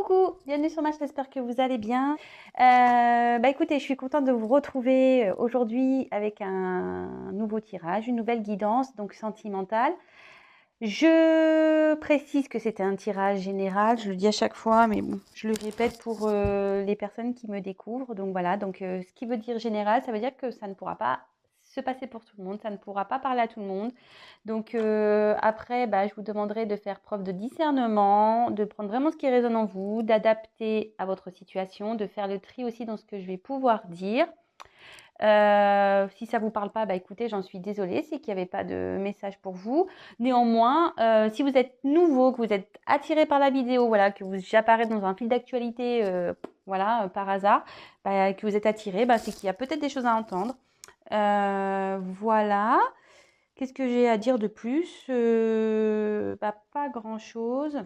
Coucou, bienvenue sur ma chaîne, j'espère que vous allez bien. Écoutez, je suis contente de vous retrouver aujourd'hui avec un nouveau tirage, une nouvelle guidance, donc sentimentale. Je précise que c'était un tirage général, je le dis à chaque fois, mais bon, je le répète pour les personnes qui me découvrent. Donc voilà, ce qui veut dire général, ça veut dire que ça ne pourra pas se passer pour tout le monde, ça ne pourra pas parler à tout le monde. Donc après, je vous demanderai de faire preuve de discernement, de prendre vraiment ce qui résonne en vous, d'adapter à votre situation, de faire le tri aussi dans ce que je vais pouvoir dire. Si ça vous parle pas, écoutez, j'en suis désolée, c'est qu'il n'y avait pas de message pour vous. Néanmoins, si vous êtes nouveau, que vous êtes attiré par la vidéo, voilà, que j'apparais dans un fil d'actualité, par hasard, que vous êtes attiré, c'est qu'il y a peut-être des choses à entendre. Voilà. Qu'est-ce que j'ai à dire de plus? Pas grand-chose.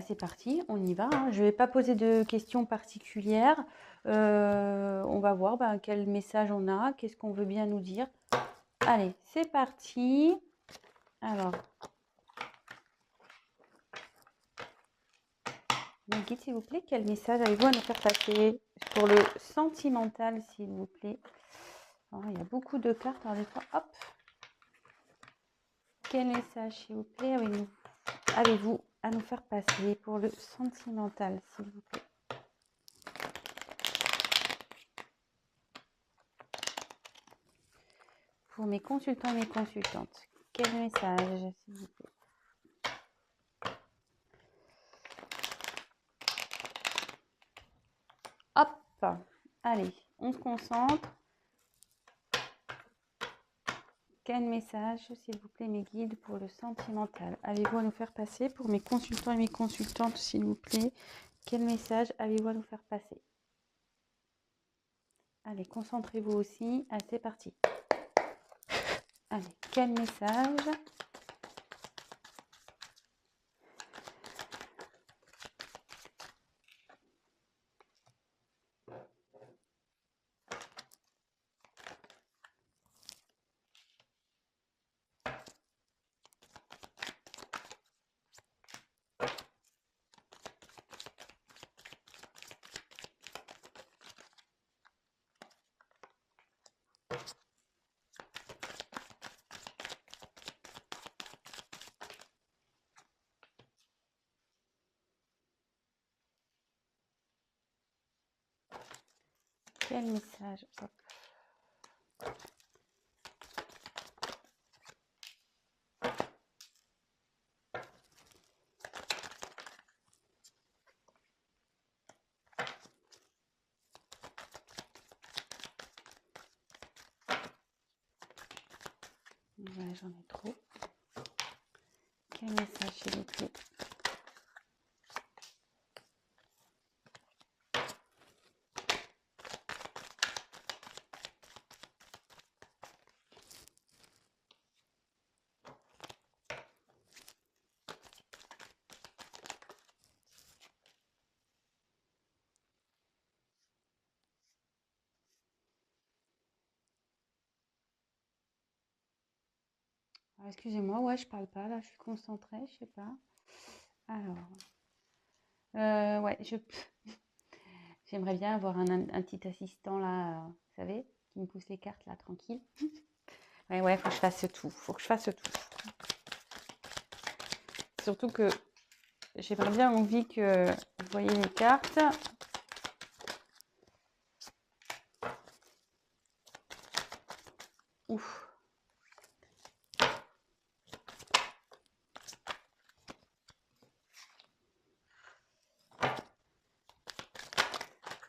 C'est parti, on y va, hein. Je ne vais pas poser de questions particulières. On va voir quel message on a, qu'est-ce qu'on veut bien nous dire. Allez, c'est parti. Alors, mon guide, s'il vous plaît, quel message avez-vous à nous faire passer pour le sentimental, s'il vous plaît? Alors, il y a beaucoup de cartes, alors des fois, hop. Quel message, s'il vous plaît, avez-vous à nous faire passer pour le sentimental, s'il vous plaît? Pour mes consultants et mes consultantes, quel message, s'il vous plaît? Hop, allez, on se concentre. Quel message, s'il vous plaît, mes guides, pour le sentimental avez-vous à nous faire passer pour mes consultants et mes consultantes, s'il vous plaît? Quel message avez-vous à nous faire passer? Allez, concentrez-vous aussi. Allez, c'est parti. Allez, quel message? Quel message? Hop. Ouais, j'en ai trop. Quel message, s'il vous plaît? Excusez-moi, ouais, je parle pas, là, je suis concentrée, je sais pas. Alors, ouais, j'aimerais bien avoir un petit assistant, là, vous savez, qui me pousse les cartes, là, tranquille. Ouais, faut que je fasse tout, Surtout que j'aimerais bien envie que vous voyez les cartes. Ouf.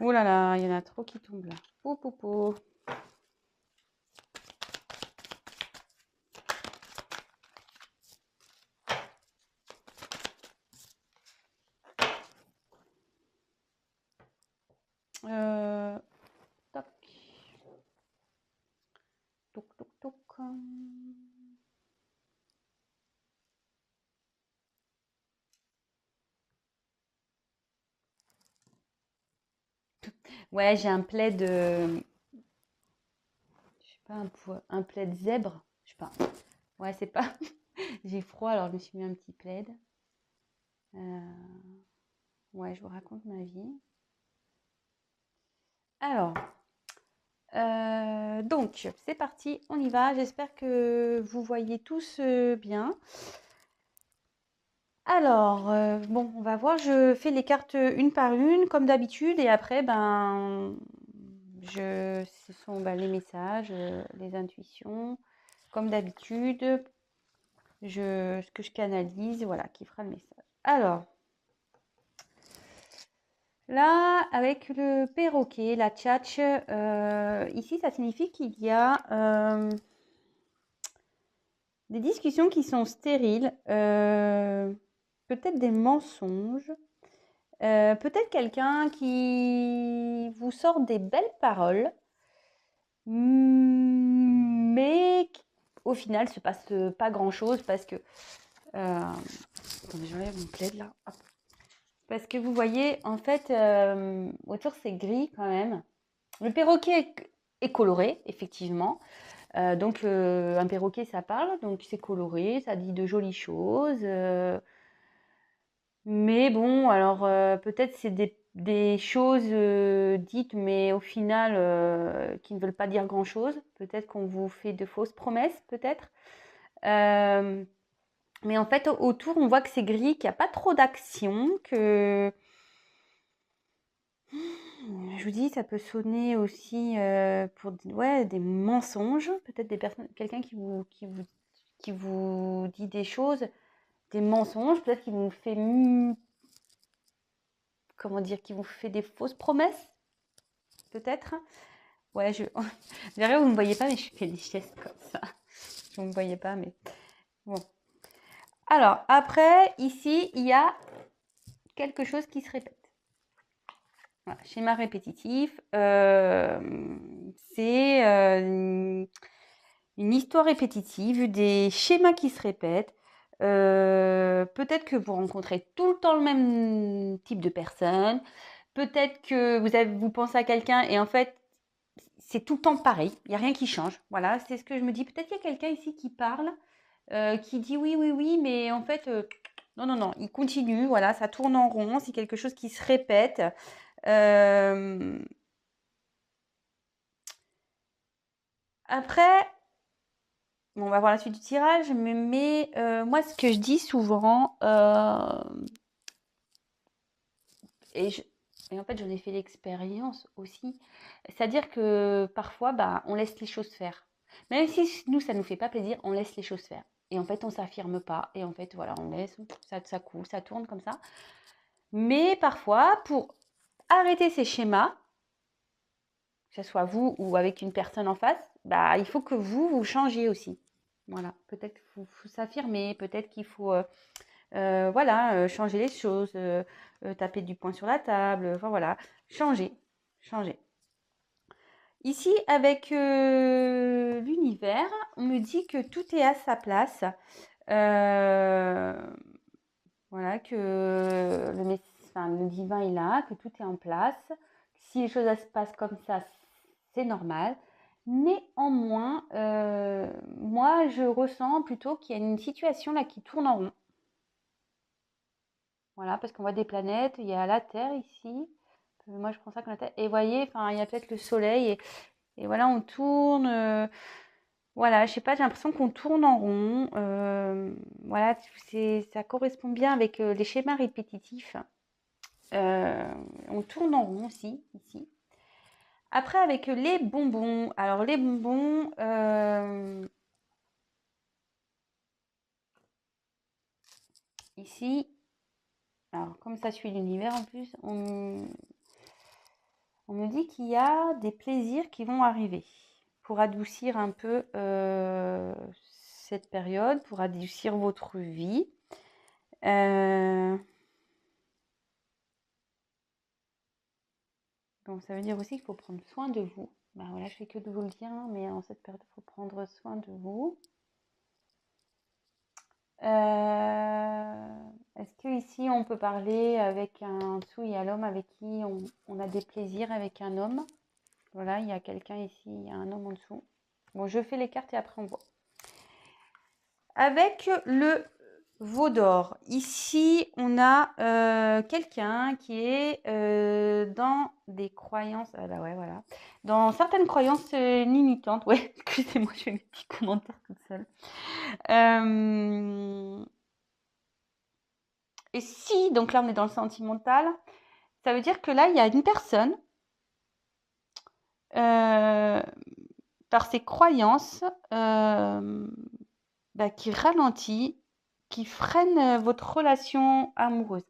Oh là là, il y en a trop qui tombent là. Oh, popo. Toc. Toc, toc, toc. Ouais, j'ai un plaid, je sais pas, un plaid zèbre. Je sais pas. Ouais, c'est pas. J'ai froid, alors je me suis mis un petit plaid. Ouais, je vous raconte ma vie. Alors, donc, c'est parti, on y va. J'espère que vous voyez tous bien. Alors, bon, on va voir. Je fais les cartes une par une, comme d'habitude, et après, ben, ce sont les messages, les intuitions, comme d'habitude. Ce que je canalise, voilà, qui fera le message. Alors, là, avec le perroquet, la tchatche, ici, ça signifie qu'il y a des discussions qui sont stériles, peut-être des mensonges, peut-être quelqu'un qui vous sort des belles paroles, mais au final, il se passe pas grand-chose parce que... attendez, j'enlève mon plaid là. Hop. Parce que vous voyez, en fait, autour c'est gris quand même. Le perroquet est coloré, effectivement. Donc, un perroquet, ça parle, donc c'est coloré, ça dit de jolies choses. Mais bon, alors peut-être c'est des choses dites, mais au final, qui ne veulent pas dire grand-chose. Peut-être qu'on vous fait de fausses promesses, peut-être. Euh, mais en fait, autour, on voit que c'est gris, qu'il n'y a pas trop d'action, que... Je vous dis, ça peut sonner aussi pour ouais, des mensonges, peut-être des personnes, quelqu'un qui vous dit des choses, des mensonges, peut-être qui vous fait, comment dire, qui vous fait des fausses promesses, peut-être. Ouais, derrière, vous ne me voyez pas, mais je fais des gestes comme ça. Vous ne me voyez pas, mais bon. Alors, après, ici, il y a quelque chose qui se répète. Voilà, schéma répétitif, c'est une histoire répétitive, des schémas qui se répètent. Peut-être que vous rencontrez tout le temps le même type de personne. Peut-être que vous pensez à quelqu'un et en fait, c'est tout le temps pareil. Il n'y a rien qui change. Voilà, c'est ce que je me dis. Peut-être qu'il y a quelqu'un ici qui parle, qui dit oui, oui, oui, mais en fait, non, non, non, il continue. Voilà, ça tourne en rond. C'est quelque chose qui se répète. Après, on va voir la suite du tirage, mais moi, ce que je dis souvent, et, et en fait, j'en ai fait l'expérience aussi, c'est-à-dire que parfois, bah, on laisse les choses faire. Même si nous, ça ne nous fait pas plaisir, on laisse les choses faire. Et en fait, on ne s'affirme pas. Et en fait, voilà, on laisse, ça coule, ça tourne comme ça. Mais parfois, pour arrêter ces schémas, que ce soit vous ou avec une personne en face, bah, il faut que vous changiez aussi. Voilà, peut-être qu'il faut s'affirmer, peut-être qu'il faut voilà, changer les choses, taper du poing sur la table, enfin voilà, changer, changer. Ici, avec l'univers, on me dit que tout est à sa place. Voilà, que le divin est là, que tout est en place. Si les choses se passent comme ça, c'est normal. Néanmoins, moi, je ressens plutôt qu'il y a une situation là qui tourne en rond. Voilà, parce qu'on voit des planètes, il y a la Terre ici. Moi, je prends ça comme la Terre. Et vous voyez, enfin, il y a peut-être le Soleil. Et voilà, on tourne. Voilà, je sais pas, j'ai l'impression qu'on tourne en rond. Voilà, ça correspond bien avec les schémas répétitifs. On tourne en rond aussi, ici. Après, avec les bonbons. Alors, les bonbons, ici, alors comme ça suit l'univers en plus, on me dit qu'il y a des plaisirs qui vont arriver pour adoucir un peu cette période, pour adoucir votre vie. Donc ça veut dire aussi qu'il faut prendre soin de vous. Ben voilà, je fais que de vous le dire, hein, mais en cette période, il faut prendre soin de vous. Est-ce que ici on peut parler avec un dessous, il y a l'homme avec qui on a des plaisirs avec un homme. Voilà, il y a quelqu'un ici, il y a un homme en dessous. Bon, je fais les cartes et après on voit. Avec le veau d'or. Ici, on a quelqu'un qui est dans des croyances. Ah bah ouais, voilà. Dans certaines croyances limitantes. Ouais, excusez-moi, je fais mes petits commentaires toute seule. Et si, donc là, on est dans le sentimental, ça veut dire que là, il y a une personne, par ses croyances, qui ralentit, qui freine votre relation amoureuse.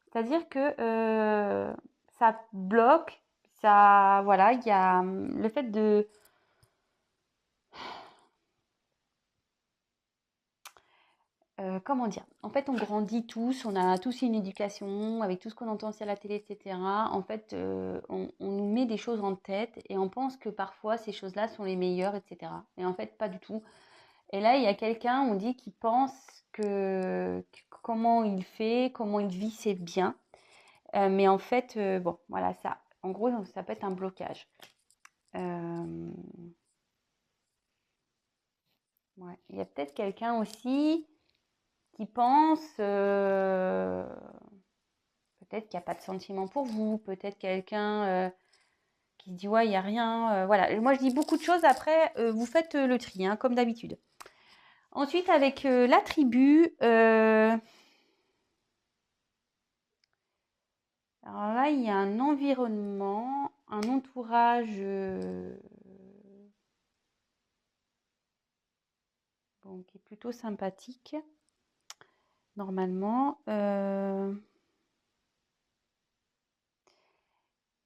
C'est-à-dire que ça bloque, ça, voilà, il y a le fait de... comment dire? En fait, on grandit tous, on a tous une éducation, avec tout ce qu'on entend aussi à la télé, etc. En fait, on nous met des choses en tête et on pense que parfois ces choses-là sont les meilleures, etc. Et en fait, pas du tout. Et là, il y a quelqu'un, on dit, qui pense que comment il fait, comment il vit, c'est bien. Mais en fait, bon, voilà, ça, en gros, ça peut être un blocage. Euh, ouais. Il y a peut-être quelqu'un aussi qui pense, peut-être qu'il n'y a pas de sentiment pour vous, peut-être quelqu'un qui se dit, ouais, il n'y a rien. Voilà, moi je dis beaucoup de choses, après, vous faites le tri, hein, comme d'habitude. Ensuite, avec la tribu, alors là, il y a un environnement, un entourage bon, qui est plutôt sympathique, normalement.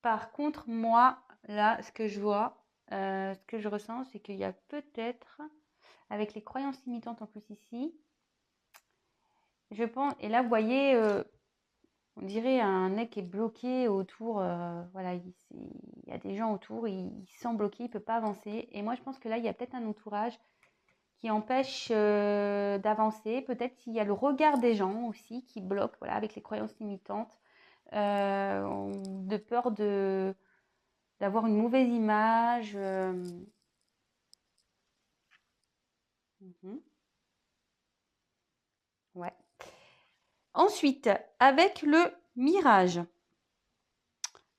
Par contre, moi, là, ce que je vois, ce que je ressens, c'est qu'il y a peut-être, avec les croyances limitantes en plus ici, je pense, et là, vous voyez, on dirait un nez qui est bloqué autour, voilà, il y a des gens autour, il se sent bloqué, il ne peut pas avancer. Et moi, je pense que là, il y a peut-être un entourage qui empêche d'avancer. Peut-être qu'il y a le regard des gens aussi qui bloque, voilà, avec les croyances limitantes, de peur d'avoir une mauvaise image. Ouais. Ensuite, avec le mirage.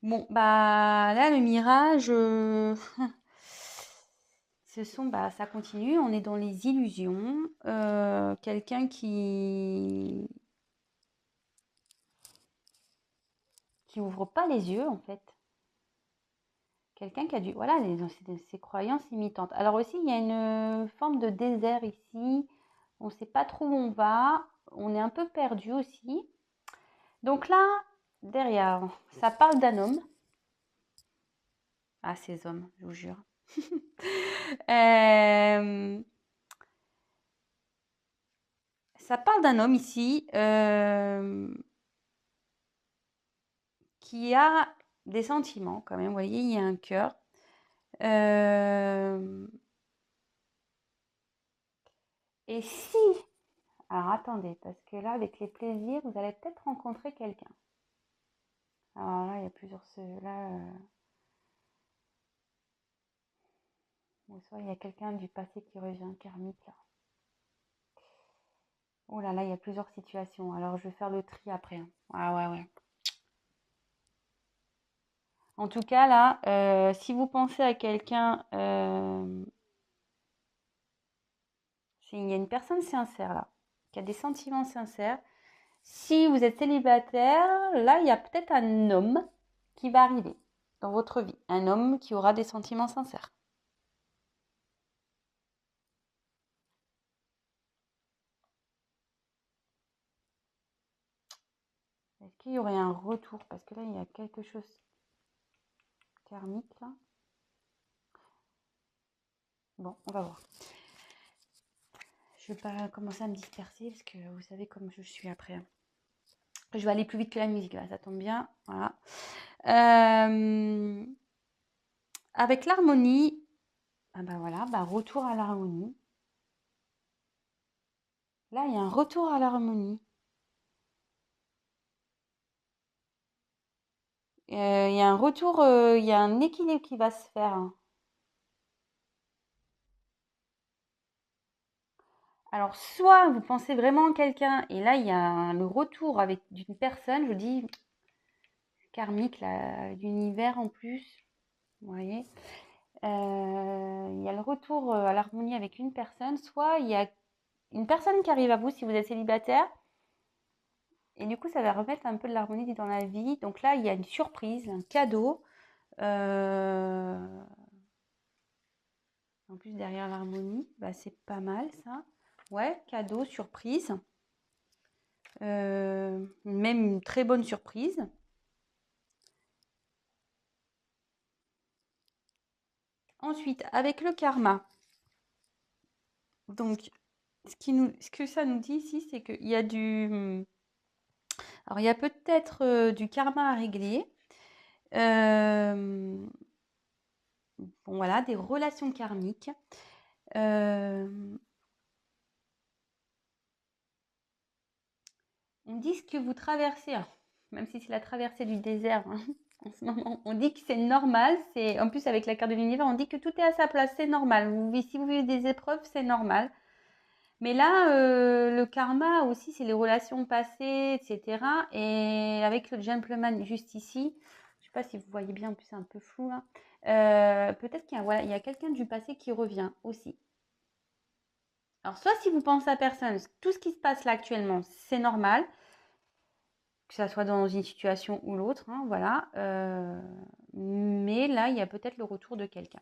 Bon, bah là, le mirage, ça continue. On est dans les illusions. Quelqu'un qui ouvre pas les yeux, en fait. Quelqu'un qui a voilà, ces croyances limitantes. Alors aussi, il y a une forme de désert ici. On ne sait pas trop où on va. On est un peu perdu aussi. Donc là, derrière, ça parle d'un homme. Ah, ces hommes, je vous jure. Ça parle d'un homme ici qui a des sentiments quand même. Vous voyez, il y a un cœur. Et si... Alors attendez, parce que là, avec les plaisirs, vous allez peut-être rencontrer quelqu'un. Alors là, il y a plusieurs... Là, soit il y a quelqu'un du passé qui revient, karmique, là. Oh là là, il y a plusieurs situations. Alors, je vais faire le tri après. Ah ouais, ouais. En tout cas, là, si vous pensez à quelqu'un, il y a une personne sincère là, qui a des sentiments sincères. Si vous êtes célibataire, là, il y a peut-être un homme qui va arriver dans votre vie. Un homme qui aura des sentiments sincères. Est-ce qu'il y aurait un retour? Parce que là, il y a quelque chose karmique là. Bon, on va voir. Je ne vais pas commencer à me disperser parce que vous savez comme je suis après. Je vais aller plus vite que la musique là, ça tombe bien. Voilà. Avec l'harmonie, ah ben voilà, retour à l'harmonie. Là, il y a un retour à l'harmonie. Il y a un retour, il y a un équilibre qui va se faire, hein. Alors, soit vous pensez vraiment à quelqu'un, et là, il y a le retour avec d'une personne, je vous dis, karmique, l'univers en plus, vous voyez. Il y a le retour à l'harmonie avec une personne, soit il y a une personne qui arrive à vous si vous êtes célibataire, et du coup, ça va remettre un peu de l'harmonie dans la vie. Donc là, il y a une surprise, un cadeau. En plus, derrière l'harmonie, bah, c'est pas mal ça. Ouais, cadeau, surprise. Même une très bonne surprise. Ensuite, avec le karma. Donc, ce que ça nous dit ici, c'est qu'il y a alors, il y a peut-être du karma à régler. Bon, voilà, des relations karmiques. On dit ce que vous traversez, même si c'est la traversée du désert hein, en ce moment, on dit que c'est normal. En plus, avec la carte de l'univers, on dit que tout est à sa place, c'est normal. Si vous vivez des épreuves, c'est normal. Mais là, le karma aussi, c'est les relations passées, etc. Et avec le gentleman juste ici, je ne sais pas si vous voyez bien, en plus c'est un peu flou là. Peut-être qu'il y a, voilà, il y a quelqu'un du passé qui revient aussi. Alors, soit si vous pensez à personne, tout ce qui se passe là actuellement, c'est normal, que ça soit dans une situation ou l'autre, hein, voilà. Mais là, il y a peut-être le retour de quelqu'un.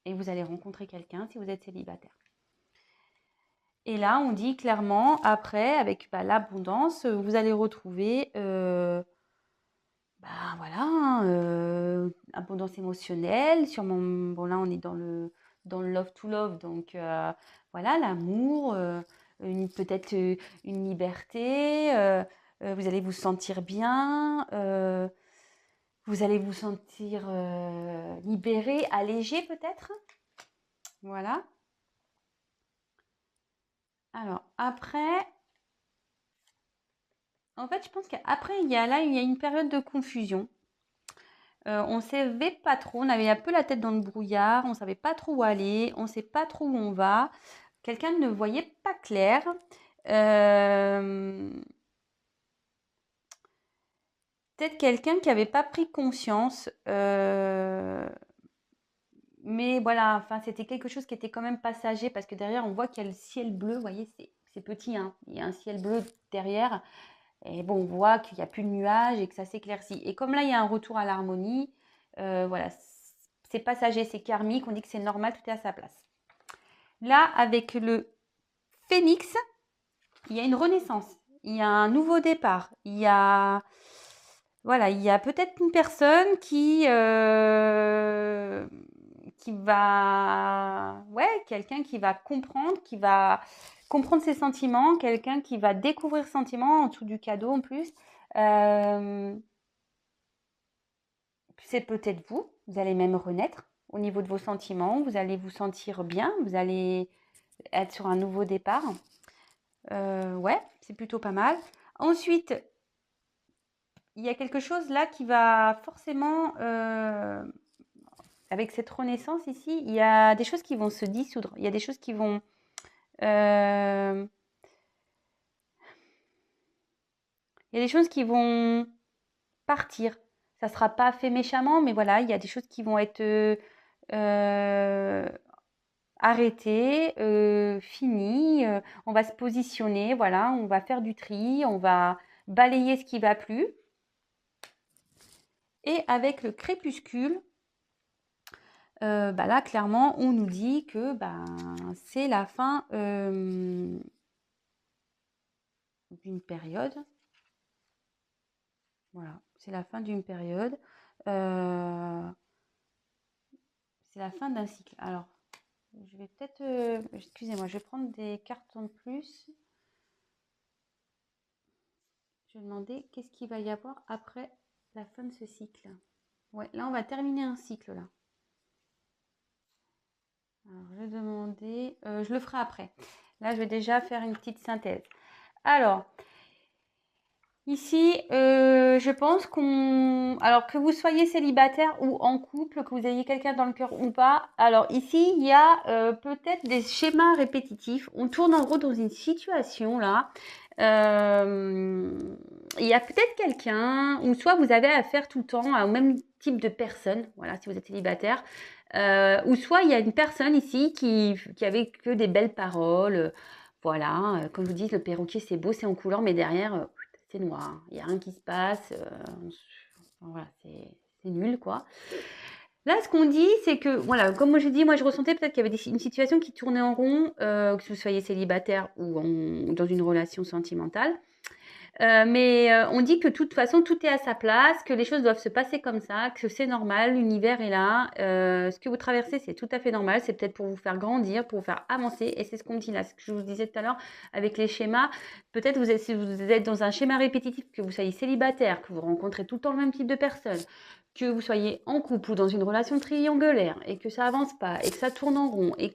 Et vous allez rencontrer quelqu'un si vous êtes célibataire. Et là, on dit clairement, après, avec l'abondance, vous allez retrouver, voilà, abondance émotionnelle. Sûrement, bon là, on est dans le love to love, donc voilà, l'amour, peut-être une liberté. Vous allez vous sentir bien. Vous allez vous sentir libéré, allégé peut-être. Voilà. Alors, après, en fait, je pense qu'après, il y a une période de confusion. On ne savait pas trop, on avait un peu la tête dans le brouillard, on ne savait pas trop où aller, on ne sait pas trop où on va. Quelqu'un ne voyait pas clair. Peut-être quelqu'un qui n'avait pas pris conscience. Mais voilà, enfin, c'était quelque chose qui était quand même passager parce que derrière, on voit qu'il y a le ciel bleu. Vous voyez, c'est petit, hein. Il y a un ciel bleu derrière. Et bon, on voit qu'il n'y a plus de nuages et que ça s'éclaircit. Et comme là, il y a un retour à l'harmonie, voilà, c'est passager, c'est karmique, on dit que c'est normal, tout est à sa place. Là, avec le phénix, il y a une renaissance, il y a un nouveau départ, il y a, voilà, il y a peut-être une personne qui va, ouais, quelqu'un qui va comprendre ses sentiments, quelqu'un qui va découvrir ses sentiments en dessous du cadeau en plus. Euh, c'est peut-être vous, vous allez même renaître au niveau de vos sentiments, vous allez vous sentir bien, vous allez être sur un nouveau départ. Ouais, c'est plutôt pas mal. Ensuite, il y a quelque chose là qui va forcément, avec cette renaissance ici, il y a des choses qui vont se dissoudre. Il y a des choses qui vont... il y a des choses qui vont partir. Ça ne sera pas fait méchamment, mais voilà, il y a des choses qui vont être arrêtées, finies. On va se positionner, voilà, on va faire du tri, on va balayer ce qui ne va plus. Et avec le crépuscule, là, clairement, on nous dit que c'est la fin d'une période. Voilà, c'est la fin d'une période. C'est la fin d'un cycle. Alors, je vais peut-être... excusez-moi, je vais prendre des cartes en plus. Je vais demander qu'est-ce qu'il va y avoir après la fin de ce cycle. Ouais, là, on va terminer un cycle, là. Alors, je vais demander... je le ferai après. Là, je vais déjà faire une petite synthèse. Alors, Ici, je pense alors que vous soyez célibataire ou en couple, que vous ayez quelqu'un dans le cœur ou pas, alors ici, il y a peut-être des schémas répétitifs. On tourne en gros dans une situation là. Il y a peut-être quelqu'un, ou soit vous avez affaire tout le temps au même type de personne, voilà, si vous êtes célibataire, ou soit il y a une personne ici qui avait que des belles paroles, voilà, comme vous dites, le perroquet c'est beau, c'est en couleur, mais derrière, c'est noir, il n'y a rien qui se passe, voilà, c'est nul quoi. Là, ce qu'on dit, c'est que, voilà, comme moi je dis, moi je ressentais peut-être qu'il y avait une situation qui tournait en rond, que vous soyez célibataire ou dans une relation sentimentale. Mais on dit que de toute façon, tout est à sa place, que les choses doivent se passer comme ça, que c'est normal, l'univers est là. Ce que vous traversez, c'est tout à fait normal. C'est peut-être pour vous faire grandir, pour vous faire avancer. Et c'est ce qu'on dit là, ce que je vous disais tout à l'heure avec les schémas. Peut-être si vous êtes dans un schéma répétitif, que vous soyez célibataire, que vous rencontrez tout le temps le même type de personne, que vous soyez en couple ou dans une relation triangulaire et que ça avance pas et que ça tourne en rond et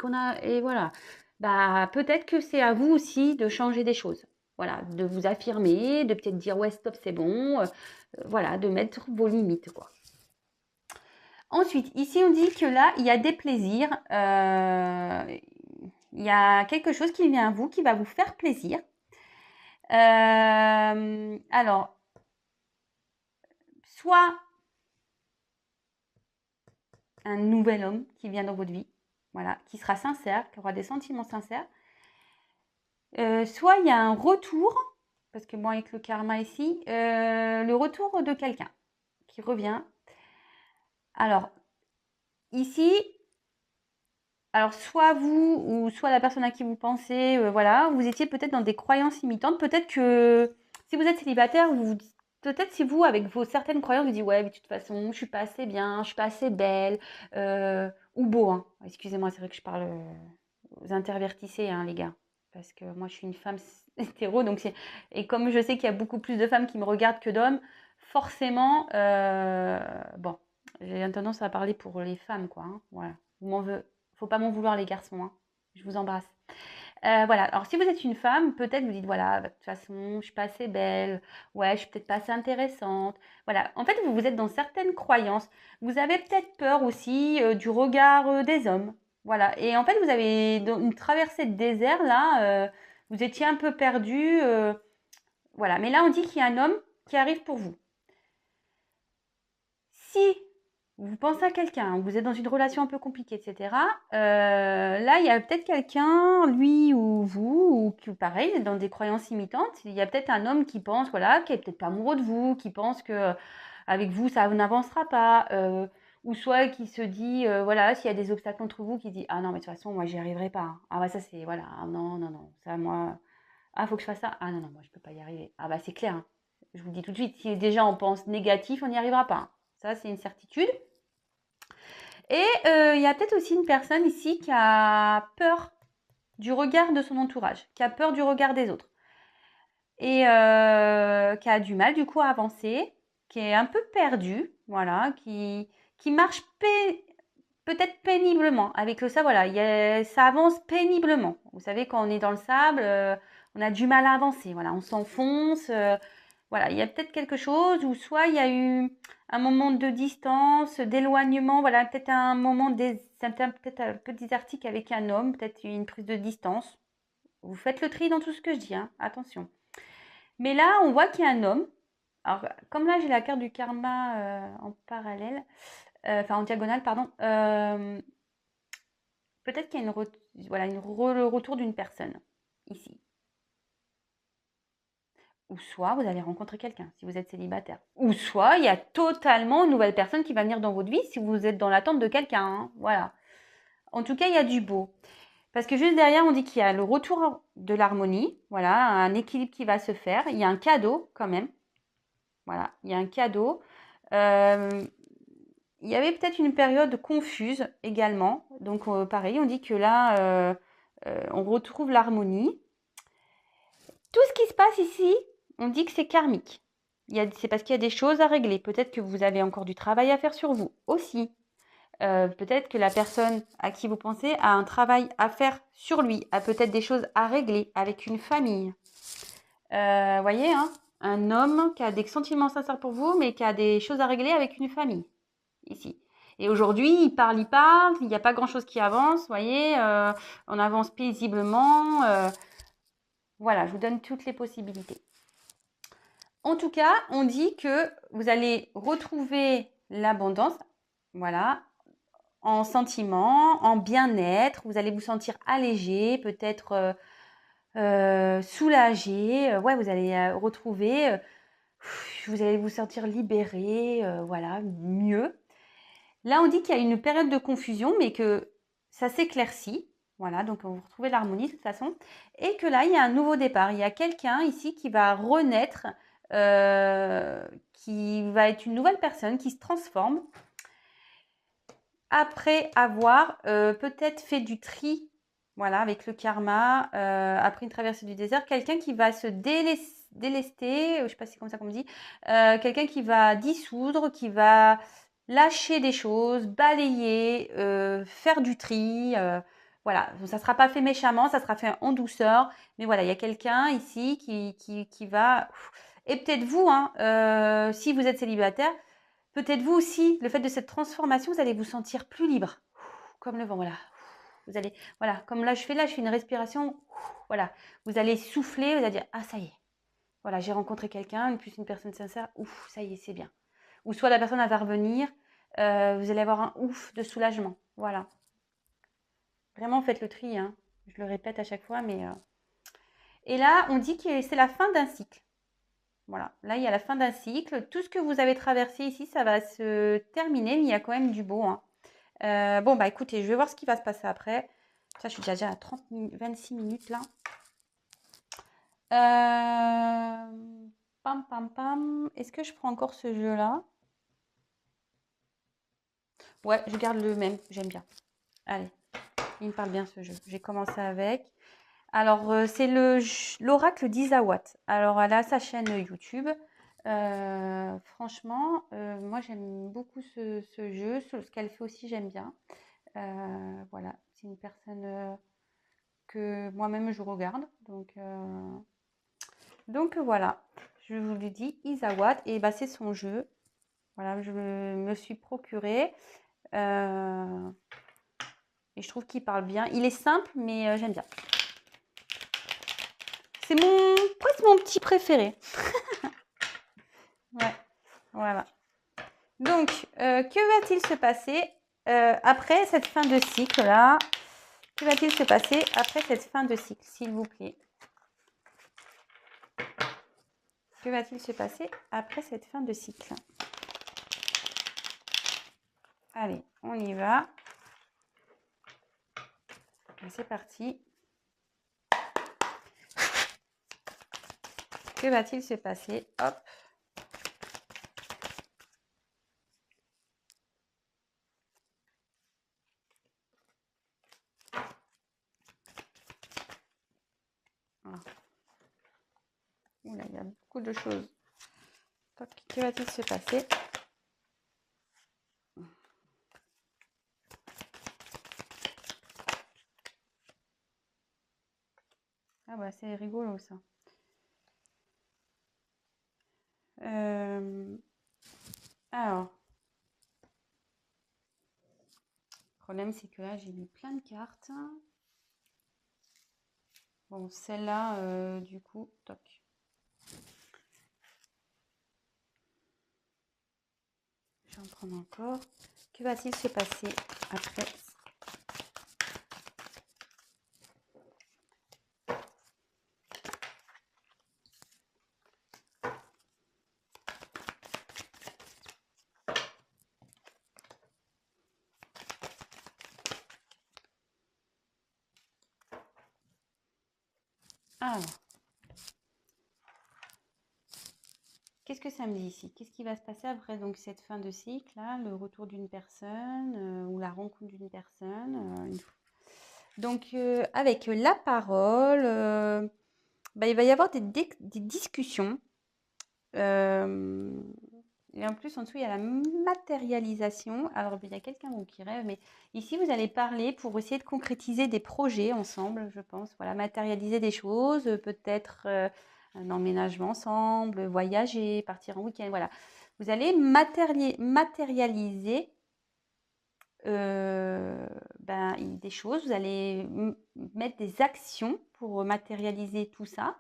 voilà. Bah, peut-être que c'est à vous aussi de changer des choses. Voilà, de vous affirmer, de peut-être dire ouais stop c'est bon, voilà, de mettre vos limites quoi. Ensuite, ici on dit que là il y a des plaisirs, il y a quelque chose qui vient à vous qui va vous faire plaisir. Alors, soit un nouvel homme qui vient dans votre vie, voilà, qui sera sincère, qui aura des sentiments sincères. Soit il y a un retour, parce que moi avec le karma ici, le retour de quelqu'un qui revient. Alors, ici, alors soit vous ou soit la personne à qui vous pensez, voilà, vous étiez peut-être dans des croyances limitantes. Peut-être que si vous êtes célibataire, peut-être si vous, avec vos certaines croyances, vous dites ouais, mais de toute façon, je suis pas assez bien, je suis pas assez belle, ou beau. Hein. Excusez-moi, c'est vrai que je parle, vous intervertissez, hein, les gars, parce que moi je suis une femme hétéro, et comme je sais qu'il y a beaucoup plus de femmes qui me regardent que d'hommes, forcément, bon, j'ai tendance à parler pour les femmes, quoi. Hein, voilà, faut pas m'en vouloir les garçons, hein. Je vous embrasse. Voilà, alors si vous êtes une femme, peut-être vous dites voilà, de toute façon, je suis pas assez belle, ouais, je suis peut-être pas assez intéressante. Voilà, en fait, vous êtes dans certaines croyances. Vous avez peut-être peur aussi du regard des hommes. Voilà, et en fait, vous avez dans une traversée de désert là, vous étiez un peu perdu. Voilà, mais là, on dit qu'il y a un homme qui arrive pour vous. Si vous pensez à quelqu'un, vous êtes dans une relation un peu compliquée, etc. Là, il y a peut-être quelqu'un, lui ou vous, ou qui, pareil, est dans des croyances imitantes. Il y a peut-être un homme qui pense, voilà, qui est peut-être pas amoureux de vous, qui pense que avec vous, ça n'avancera pas, ou soit qui se dit, voilà, s'il y a des obstacles entre vous, qui dit, ah non, mais de toute façon, moi, j'y arriverai pas. Hein. Ah bah ça, c'est, voilà, ah, non, non, non, ça, moi, ah, faut que je fasse ça. Ah non, non, moi, je peux pas y arriver. Ah bah c'est clair. Hein. Je vous le dis tout de suite, si déjà on pense négatif, on n'y arrivera pas. Hein. Ça, c'est une certitude. Et il y a peut-être aussi une personne ici qui a peur du regard de son entourage, qui a peur du regard des autres. Et qui a du mal du coup à avancer, qui est un peu perdu, voilà, qui marche peut-être péniblement. Avec le sable, voilà, ça avance péniblement. Vous savez, quand on est dans le sable, on a du mal à avancer. Voilà, on s'enfonce. Voilà, il y a peut-être quelque chose, ou soit il y a eu un moment de distance, d'éloignement, voilà, peut-être un moment, peut-être un peu désertique avec un homme, peut-être une prise de distance. Vous faites le tri dans tout ce que je dis, hein, attention. Mais là, on voit qu'il y a un homme. Alors, comme là, j'ai la carte du karma en parallèle, enfin en diagonale, pardon. Peut-être qu'il y a le retour d'une personne ici. Ou soit vous allez rencontrer quelqu'un si vous êtes célibataire. Ou soit il y a totalement une nouvelle personne qui va venir dans votre vie si vous êtes dans l'attente de quelqu'un. Hein. Voilà. En tout cas, il y a du beau. Parce que juste derrière, on dit qu'il y a le retour de l'harmonie. Voilà, un équilibre qui va se faire. Il y a un cadeau quand même. Voilà, il y a un cadeau. Il y avait peut-être une période confuse également. Donc pareil, on dit que là, on retrouve l'harmonie. Tout ce qui se passe ici, on dit que c'est karmique. C'est parce qu'il y a des choses à régler. Peut-être que vous avez encore du travail à faire sur vous aussi. Peut-être que la personne à qui vous pensez a un travail à faire sur lui, a peut-être des choses à régler avec une famille. Voyez, hein, un homme qui a des sentiments sincères pour vous, mais qui a des choses à régler avec une famille, ici. Et aujourd'hui, il parle, il n'y a pas grand-chose qui avance, vous voyez, on avance paisiblement. Voilà, je vous donne toutes les possibilités. En tout cas, on dit que vous allez retrouver l'abondance, voilà, en sentiment, en bien-être. Vous allez vous sentir allégé, peut-être soulagé. Ouais, vous allez retrouver, vous allez vous sentir libéré, voilà, mieux. Là, on dit qu'il y a une période de confusion, mais que ça s'éclaircit. Voilà, donc on va retrouver l'harmonie de toute façon. Et que là, il y a un nouveau départ. Il y a quelqu'un ici qui va renaître, qui va être une nouvelle personne, qui se transforme. Après avoir peut-être fait du tri, voilà, avec le karma, après une traversée du désert, quelqu'un qui va se délester, je ne sais pas si c'est comme ça qu'on me dit, quelqu'un qui va dissoudre, qui va lâcher des choses, balayer, faire du tri, voilà, ça ne sera pas fait méchamment, ça sera fait en douceur, mais voilà, il y a quelqu'un ici qui va, et peut-être vous, hein, si vous êtes célibataire, peut-être vous aussi, le fait de cette transformation, vous allez vous sentir plus libre, comme le vent, voilà. Vous allez, voilà, comme là je fais une respiration, voilà. Vous allez souffler, vous allez dire, ah ça y est, voilà, j'ai rencontré quelqu'un, plus une personne sincère, ouf, ça y est, c'est bien. Ou soit la personne va revenir, vous allez avoir un ouf de soulagement, voilà. Vraiment, faites le tri, hein. Je le répète à chaque fois, mais... Et là, on dit que c'est la fin d'un cycle. Voilà, là, il y a la fin d'un cycle. Tout ce que vous avez traversé ici, ça va se terminer, mais il y a quand même du beau, hein. Bon, bah écoutez, je vais voir ce qui va se passer après. Ça, je suis déjà à 26 minutes là. Pam, pam, pam. Est-ce que je prends encore ce jeu-là? Ouais, je garde le même. J'aime bien. Allez, il me parle bien ce jeu. J'ai commencé avec. Alors, c'est l'oracle d'Isawat. Alors, elle a sa chaîne YouTube. Franchement, moi, j'aime beaucoup ce jeu. Ce qu'elle fait aussi, j'aime bien. Voilà, c'est une personne que moi-même je regarde. Donc voilà, je vous le dis, Isawat, et bah, c'est son jeu. Voilà, je me suis procuré. Et je trouve qu'il parle bien. Il est simple, mais j'aime bien. C'est presque mon petit préféré. Ouais, voilà. Donc, que va-t-il se passer après cette fin de cycle-là? Que va-t-il se passer après cette fin de cycle, s'il vous plaît? Que va-t-il se passer après cette fin de cycle? Allez, on y va. C'est parti. Que va-t-il se passer? Hop. Voilà. Oula, il y a beaucoup de choses. Que va-t-il se passer? Ah bah c'est rigolo ça. Alors, le problème c'est que là j'ai mis plein de cartes. Bon, celle-là, du coup, toc. Je vais en prendre encore. Que va-t-il se passer après? Alors, qu'est-ce que ça me dit ici? Qu'est-ce qui va se passer après donc cette fin de cycle là, le retour d'une personne ou la rencontre d'une personne Donc avec la parole, bah, il va y avoir des discussions. Et en plus, en dessous, il y a la matérialisation. Alors, il y a quelqu'un qui rêve, mais ici, vous allez parler pour essayer de concrétiser des projets ensemble, je pense. Voilà, matérialiser des choses, peut-être un emménagement ensemble, voyager, partir en week-end, voilà. Vous allez matérialiser des choses, vous allez mettre des actions pour matérialiser tout ça.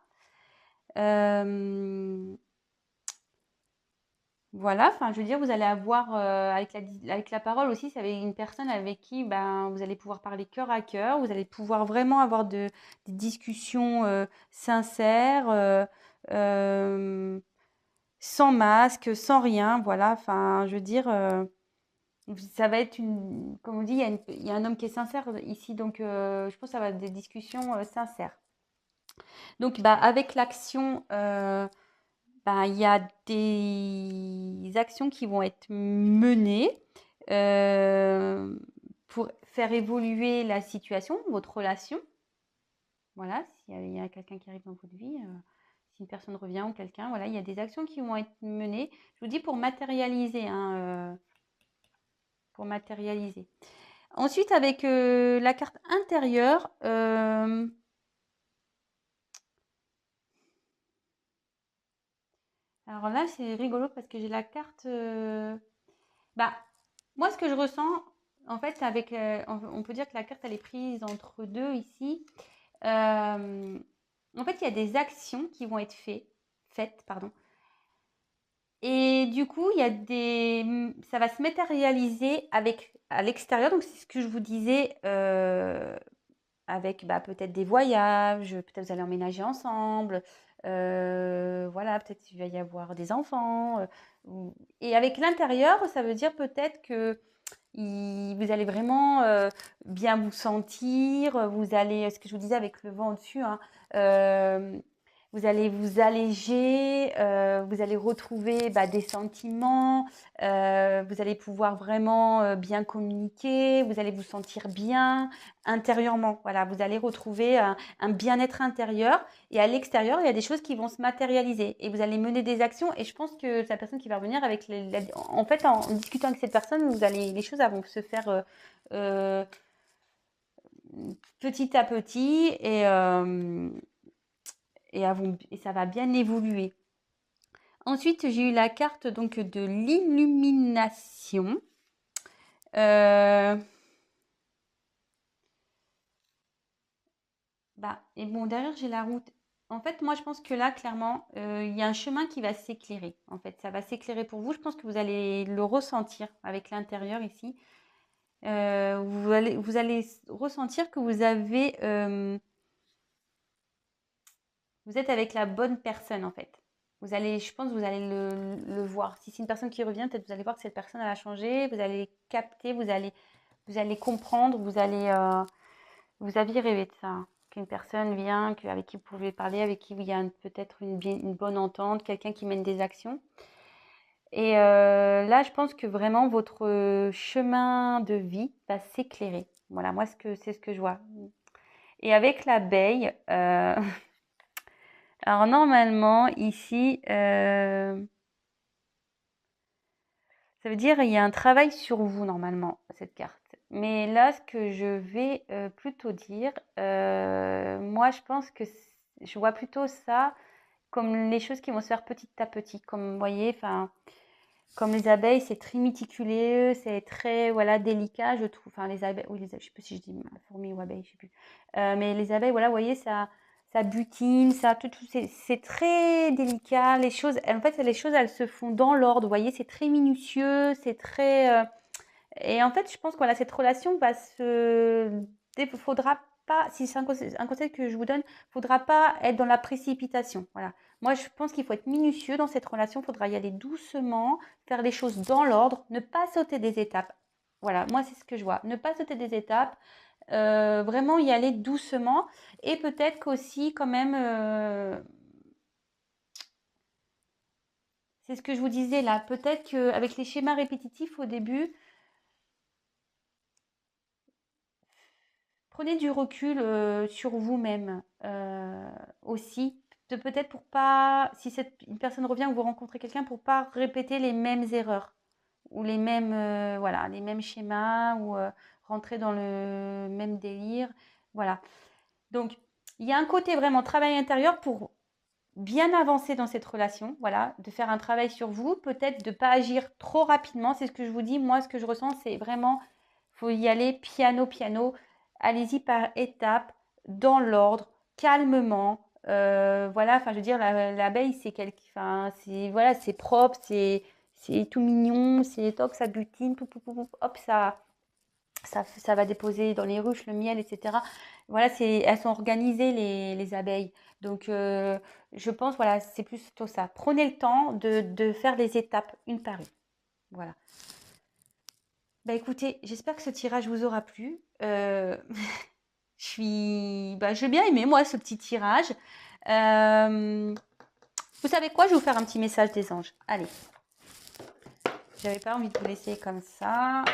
Voilà, enfin, je veux dire, vous allez avoir avec la parole aussi, c'est avec une personne avec qui vous allez pouvoir parler cœur à cœur, vous allez pouvoir vraiment avoir des discussions sincères, sans masque, sans rien, voilà, enfin, je veux dire, ça va être comme on dit, il y a un homme qui est sincère ici, donc je pense que ça va être des discussions sincères. Donc, avec l'action, il y a des actions qui vont être menées euh, pour faire évoluer la situation, votre relation. Voilà, s'il y a quelqu'un qui arrive dans votre vie, si une personne revient ou quelqu'un, voilà, il y a des actions qui vont être menées. Je vous dis pour matérialiser, hein, pour matérialiser. Ensuite, avec la carte intérieure, alors là, c'est rigolo parce que j'ai la carte. Moi, ce que je ressens, en fait, on peut dire que la carte, elle est prise entre deux ici. En fait, il y a des actions qui vont être faites, pardon. Et du coup, ça va se matérialiser à l'extérieur. Donc, c'est ce que je vous disais, avec peut-être des voyages, peut-être vous allez emménager ensemble, voilà, peut-être il va y avoir des enfants. Et avec l'intérieur, ça veut dire peut-être que vous allez vraiment bien vous sentir, vous allez, ce que je vous disais avec le vent au-dessus, hein, vous allez vous alléger, vous allez retrouver des sentiments, vous allez pouvoir vraiment bien communiquer, vous allez vous sentir bien intérieurement. Voilà, vous allez retrouver un bien-être intérieur et à l'extérieur, il y a des choses qui vont se matérialiser et vous allez mener des actions. Et je pense que c'est la personne qui va revenir en fait, en discutant avec cette personne, les choses vont se faire euh, petit à petit et ça va bien évoluer. Ensuite, j'ai eu la carte donc de l'illumination. Et bon, derrière, j'ai la route. En fait, moi, je pense que là, clairement, il y a un chemin qui va s'éclairer. En fait, ça va s'éclairer pour vous. Je pense que vous allez le ressentir avec l'intérieur ici. Vous allez ressentir que vous êtes avec la bonne personne, en fait. Je pense que vous allez le voir. Si c'est une personne qui revient, peut-être vous allez voir que cette personne, elle a changé. Vous allez capter, vous allez comprendre, vous aviez rêvé de ça, hein, qu'une personne vient, avec qui vous pouvez parler, avec qui il y a peut-être une bonne entente, quelqu'un qui mène des actions. Et là, je pense que vraiment votre chemin de vie va s'éclairer. Voilà, moi, c'est ce que je vois. Et avec l'abeille, alors normalement, ici, ça veut dire il y a un travail sur vous, normalement, cette carte. Mais là, ce que je vais plutôt dire, moi, je pense que je vois plutôt ça comme les choses qui vont se faire petit à petit. Comme vous voyez, enfin, comme les abeilles, c'est très méticuleux, c'est très voilà délicat, je trouve. Enfin, les abeilles, oui, je sais plus si je dis fourmis ou abeilles, je sais plus. Mais les abeilles, voilà, vous voyez, ça butine, c'est très délicat. Les choses, en fait, les choses, elles se font dans l'ordre. Vous voyez, c'est très minutieux, c'est très. Et en fait, je pense que voilà, cette relation va se. Il faudra pas, si c'est un conseil que je vous donne, faudra pas être dans la précipitation. Voilà. Moi, je pense qu'il faut être minutieux dans cette relation. Il faudra y aller doucement, faire les choses dans l'ordre, ne pas sauter des étapes. Voilà, moi, c'est ce que je vois. Ne pas sauter des étapes, vraiment y aller doucement. Et peut-être qu'aussi, quand même, c'est ce que je vous disais là, peut-être qu'avec les schémas répétitifs au début, prenez du recul sur vous-même aussi. Peut-être pour pas, si une personne revient ou vous rencontrez quelqu'un, pour pas répéter les mêmes erreurs ou voilà, les mêmes schémas ou rentrer dans le même délire. Voilà. Donc, il y a un côté vraiment travail intérieur pour bien avancer dans cette relation, voilà, de faire un travail sur vous, peut-être de ne pas agir trop rapidement. C'est ce que je vous dis. Moi, ce que je ressens, c'est vraiment, il faut y aller piano, piano. Allez-y par étapes, dans l'ordre, calmement. Voilà, enfin, je veux dire, l'abeille, c'est enfin, voilà, c'est propre, c'est tout mignon, c'est toc, ça butine, hop, ça va déposer dans les ruches le miel, etc. Voilà, elles sont organisées, les abeilles. Donc, je pense, voilà, c'est plutôt ça. Prenez le temps de faire les étapes une par une. Voilà. Bah écoutez, j'espère que ce tirage vous aura plu. J'ai bien aimé, moi, ce petit tirage. Vous savez quoi? Je vais vous faire un petit message des anges. Allez. J'avais pas envie de vous laisser comme ça.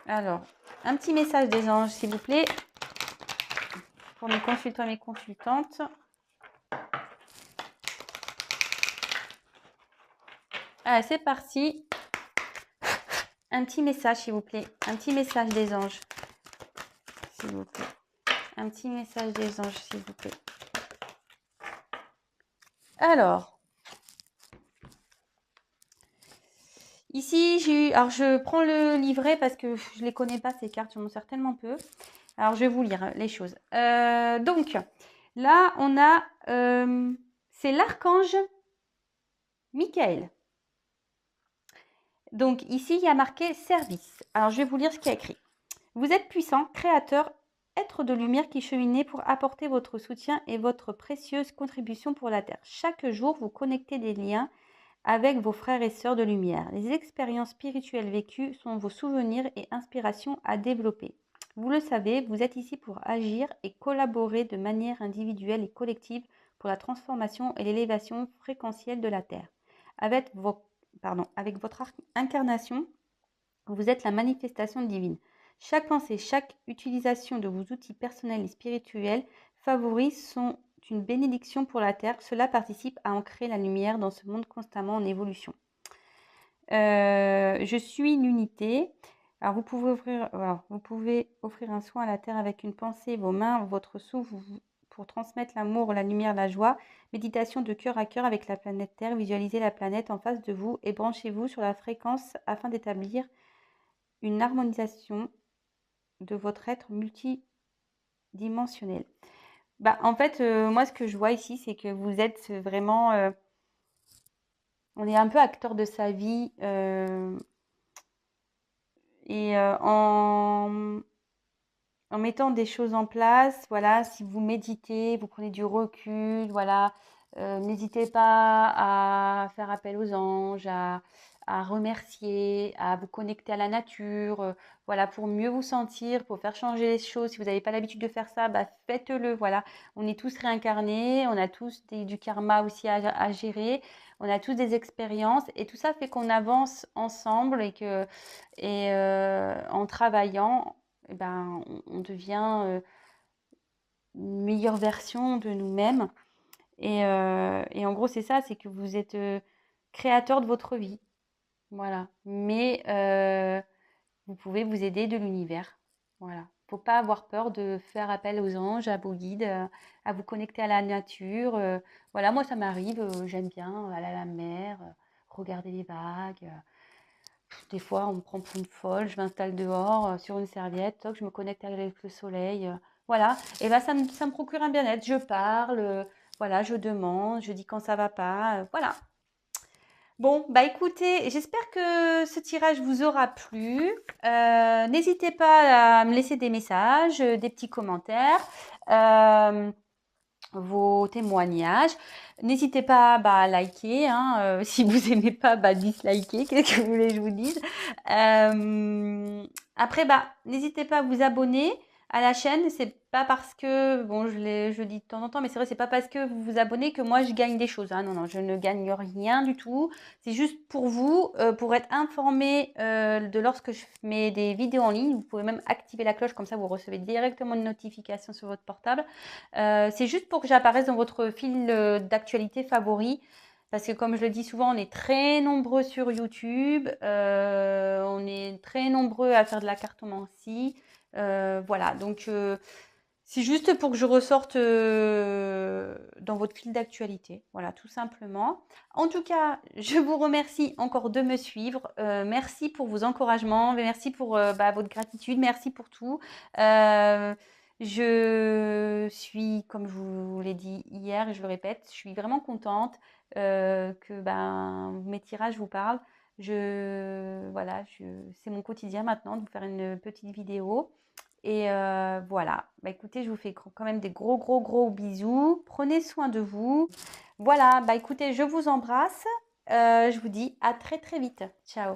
Alors, un petit message des anges, s'il vous plaît, pour mes consultants et mes consultantes. Allez, c'est parti. Un petit message, s'il vous plaît. Un petit message des anges, s'il vous plaît. Un petit message des anges, s'il vous plaît. Alors, ici, alors je prends le livret parce que je ne les connais pas, ces cartes, je m'en sers tellement peu. Alors, je vais vous lire les choses. Donc, là, on a, c'est l'archange Michael. Donc, ici, il y a marqué service. Alors, je vais vous lire ce qu'il y a écrit. Vous êtes puissant, créateur, être de lumière qui cheminez pour apporter votre soutien et votre précieuse contribution pour la Terre. Chaque jour, vous connectez des liens avec vos frères et sœurs de lumière. Les expériences spirituelles vécues sont vos souvenirs et inspirations à développer. Vous le savez, vous êtes ici pour agir et collaborer de manière individuelle et collective pour la transformation et l'élévation fréquentielle de la Terre. Avec votre incarnation, vous êtes la manifestation divine. Chaque pensée, chaque utilisation de vos outils personnels et spirituels favorise une bénédiction pour la Terre. Cela participe à ancrer la lumière dans ce monde constamment en évolution. Je suis l'unité. Alors, vous pouvez offrir un soin à la Terre avec une pensée, vos mains, votre souffle pour transmettre l'amour, la lumière, la joie. Méditation de cœur à cœur avec la planète Terre. Visualisez la planète en face de vous et branchez-vous sur la fréquence afin d'établir une harmonisation de votre être multidimensionnel. En fait, moi, ce que je vois ici, c'est que vous êtes vraiment... on est un peu acteur de sa vie. En mettant des choses en place, voilà, si vous méditez, vous prenez du recul, voilà, n'hésitez pas à faire appel aux anges, à remercier, à vous connecter à la nature, voilà, pour mieux vous sentir, pour faire changer les choses. Si vous n'avez pas l'habitude de faire ça, faites-le, voilà. On est tous réincarnés, on a tous du karma aussi à gérer, on a tous des expériences et tout ça fait qu'on avance ensemble et en travaillant, on devient une meilleure version de nous-mêmes. Et en gros, c'est ça, c'est que vous êtes créateur de votre vie. Voilà. Mais vous pouvez vous aider de l'univers. Voilà. Faut pas avoir peur de faire appel aux anges, à vos guides, à vous connecter à la nature. Voilà, moi, ça m'arrive. J'aime bien aller à la mer, regarder les vagues. Des fois, on me prend pour une folle, je m'installe dehors sur une serviette, toc, je me connecte avec le soleil. Voilà. Et ça me procure un bien-être. Je parle, voilà, je demande, je dis quand ça va pas. Voilà. Bon, écoutez, j'espère que ce tirage vous aura plu. N'hésitez pas à me laisser des messages, des petits commentaires, vos témoignages. N'hésitez pas à liker, hein, si vous aimez pas, disliker, qu'est-ce que vous voulez que je vous dise. Après, n'hésitez pas à vous abonner à la chaîne. C'est pas parce que, bon, je le dis de temps en temps, mais c'est vrai, c'est pas parce que vous vous abonnez que moi je gagne des choses. Hein. Non, je ne gagne rien du tout. C'est juste pour vous, pour être informé de lorsque je mets des vidéos en ligne. Vous pouvez même activer la cloche, comme ça vous recevez directement une notification sur votre portable. C'est juste pour que j'apparaisse dans votre fil d'actualité favori. Parce que comme je le dis souvent, on est très nombreux sur YouTube, on est très nombreux à faire de la cartomancie. Voilà, donc c'est juste pour que je ressorte dans votre fil d'actualité. Voilà, tout simplement. En tout cas, je vous remercie encore de me suivre. Merci pour vos encouragements, merci pour votre gratitude, merci pour tout. Je suis, comme je vous l'ai dit hier et je le répète, je suis vraiment contente que mes tirages vous parlent. Voilà, c'est mon quotidien maintenant de vous faire une petite vidéo. Et voilà, écoutez, je vous fais quand même des gros, gros, gros bisous. Prenez soin de vous. Voilà, écoutez, je vous embrasse. Je vous dis à très, très vite. Ciao.